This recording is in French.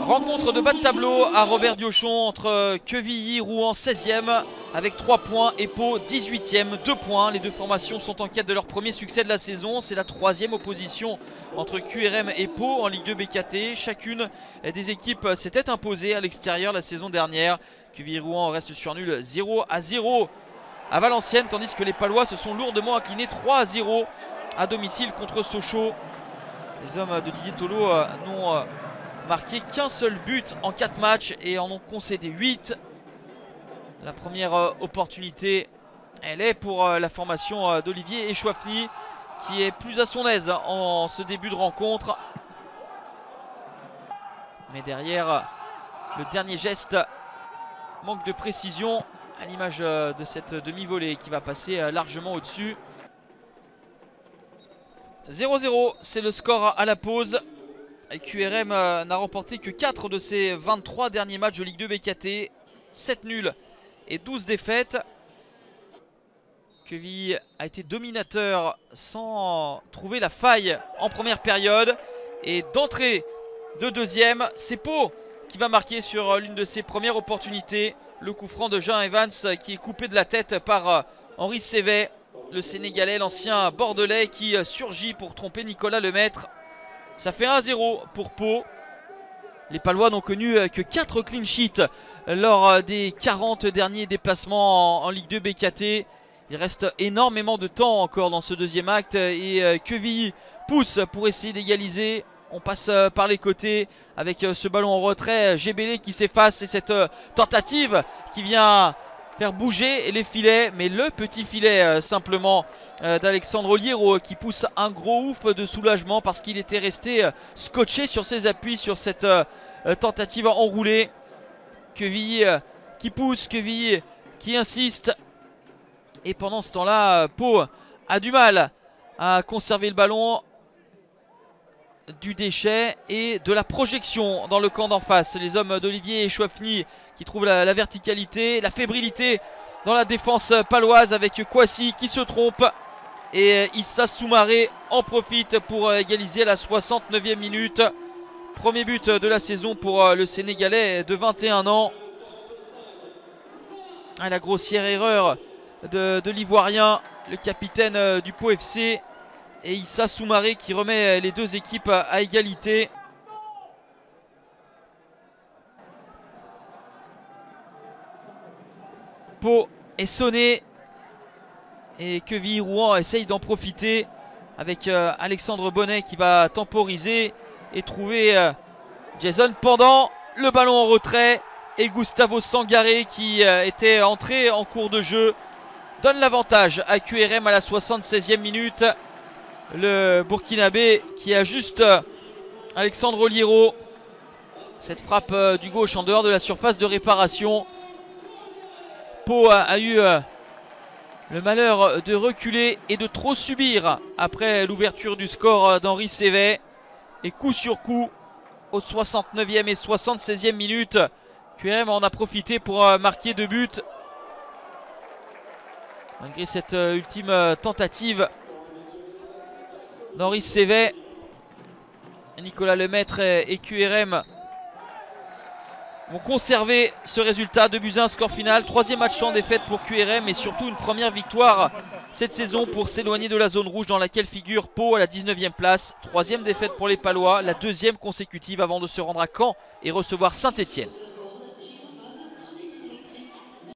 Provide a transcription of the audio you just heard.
Rencontre de bas de tableau à Robert Diochon entre Quevilly, Rouen 16e avec 3 points et Pau 18e, 2 points. Les deux formations sont en quête de leur premier succès de la saison. C'est la 3e opposition entre QRM et Pau en Ligue 2 BKT. Chacune des équipes s'était imposée à l'extérieur la saison dernière. Quevilly-Rouen reste sur nul 0-0 à Valenciennes, tandis que les Palois se sont lourdement inclinés 3-0 à domicile contre Sochaux. Les hommes de Didier Tolo n'ont marqué qu'un seul but en 4 matchs et en ont concédé 8. La première opportunité, elle est pour la formation d'Olivier Echouafny, qui est plus à son aise en ce début de rencontre. Mais derrière, le dernier geste manque de précision, à l'image de cette demi-volée qui va passer largement au-dessus. 0-0, c'est le score à la pause. QRM n'a remporté que 4 de ses 23 derniers matchs de Ligue 2 BKT. 7 nuls et 12 défaites. Quevilly a été dominateur sans trouver la faille en première période. Et d'entrée de deuxième, c'est Pau qui va marquer sur l'une de ses premières opportunités. Le coup franc de Jean Evans qui est coupé de la tête par Henri Sévet. Le Sénégalais, l'ancien Bordelais qui surgit pour tromper Nicolas Lemaître. Ça fait 1-0 pour Pau. Les Palois n'ont connu que 4 clean sheets lors des 40 derniers déplacements en Ligue 2 BKT. Il reste énormément de temps encore dans ce deuxième acte et Quevilly pousse pour essayer d'égaliser. On passe par les côtés avec ce ballon en retrait. Gébélé qui s'efface et cette tentative qui vient faire bouger les filets, mais le petit filet simplement d'Alexandre Oliero qui pousse un gros ouf de soulagement parce qu'il était resté scotché sur ses appuis sur cette tentative enroulée. Quevilly qui pousse, Quevilly qui insiste, et pendant ce temps-là, Pau a du mal à conserver le ballon. Du déchet et de la projection dans le camp d'en face. Les hommes d'Olivier Echouafny qui trouvent la verticalité, la fébrilité dans la défense paloise avec Kouassi qui se trompe. Et Issa Soumaré en profite pour égaliser à la 69e minute. Premier but de la saison pour le Sénégalais de 21 ans. La grossière erreur de l'Ivoirien, le capitaine du Pau FC. Et Issa Soumaré qui remet les deux équipes à égalité. Pau est sonné et Quevilly-Rouen essaye d'en profiter avec Alexandre Bonnet qui va temporiser et trouver Jason pendant le ballon en retrait. Et Gustavo Sangaré qui était entré en cours de jeu donne l'avantage à QRM à la 76e minute. Le Burkinabé qui ajuste Alexandre Oliero. Cette frappe du gauche en dehors de la surface de réparation. Pau a eu le malheur de reculer et de trop subir après l'ouverture du score d'Henri Sévet. Et coup sur coup, aux 69e et 76e minutes, QRM en a profité pour marquer 2 buts. Malgré cette ultime tentative d'Henri Sévet, Nicolas Lemaître et QRM vont conserver ce résultat. 2-1, score final. 3e match sans défaite pour QRM et surtout une première victoire cette saison pour s'éloigner de la zone rouge dans laquelle figure Pau à la 19e place. 3e défaite pour les Palois, la 2e consécutive avant de se rendre à Caen et recevoir Saint-Etienne.